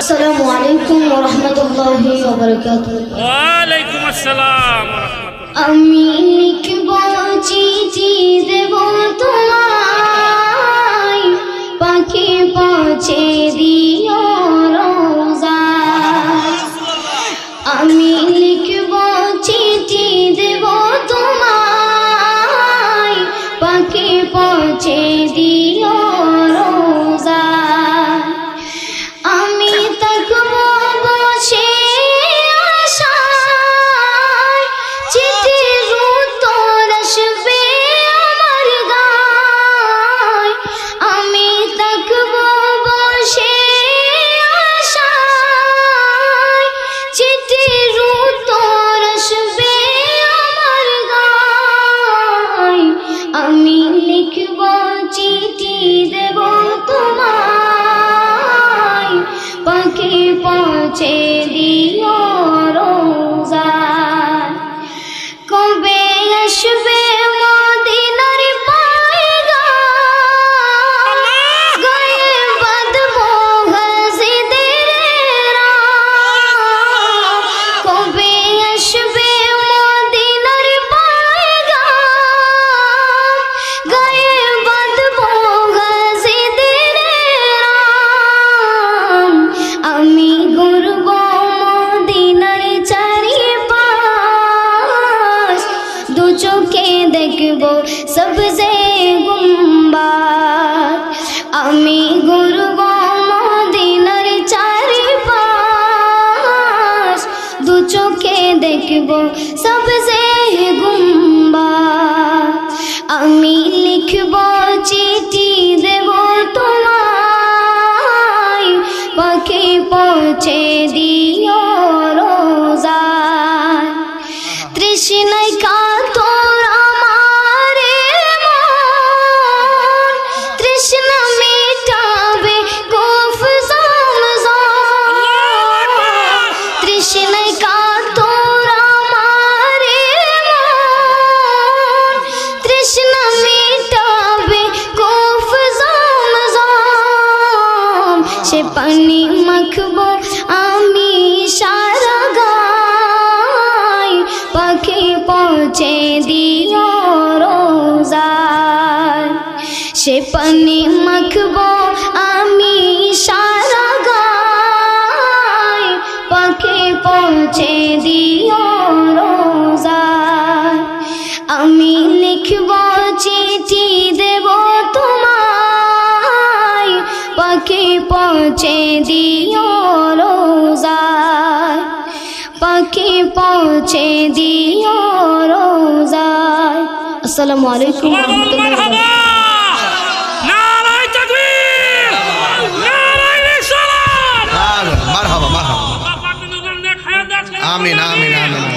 আসসালামু আলাইকুম ওয়া রাহমাতুল্লাহি ওয়া বারাকাতুহু। ওয়া আলাইকুম আসসালাম ওয়া রাহমাতুল্লাহ। আমি লিখব চিঠি দেব তোমায়, পাখি পৌঁছে দিও রোজায়। আমি লিখব চিঠি দেব তোমায়, পাখি পৌঁছে দিও রোজায়। আমি থাকব বসে আশায়, চিঠির উত্তর আসবে আমার গায়। আমি থাকব বসে আশায়, চিঠির উত্তর আসবে আমার গায়। আমি লিখব চিঠি দেব তোমায়, পাখি পৌঁছে দিও রোজায়। কবে আসবে মদিনার পায়গাম, গায়ে বাঁধবো গাজীদের রাম। কবে আসবে মদিনার পায়গাম, গায়ে বাঁধবো গাজীদের রাম। আমি ঘুরব মদিনার চারিপাশ, দু চোখে দেখব সবজে গুম্বাদ। আমি ঘুরব মদিনার চারিপাশ, দু চোখে দেখব সবজে গুম্বাদ। আমি লিখব চিঠি দেব তোমায়, পাখি পৌঁছে দিও রোজায়। তৃষ্ণায় কাতর আমার মন, তৃষ্ণা মেটাবে কূফ জমজম। তৃষ্ণায় কাতর আমার মন, তৃষ্ণা মেটাবে কূফ জমজম। সে পানি মাখবো আমি সারা গায়, পাখি পৌঁছে দিও রোজায়। সে পানি মাখবো আমি সারা গায়, পাখি পৌঁছে দিও রোজায়। আমি লিখব চিঠি দেব তোমায়, পাখি পৌঁছে দিও রোজায়। পাখি পৌঁছে দিও রোজায়। আসসালামু আলাইকুম ওয়া রাহমাতুল্লাহি ওয়া বারাকাতুহু। নারায়ে তাকবীর, নারায়ে রিসালাত। মারহাবা মারহাবা। আল্লাহ পাক নূর নেক হায়াত দান করুন। আমিন আমিন আমিন।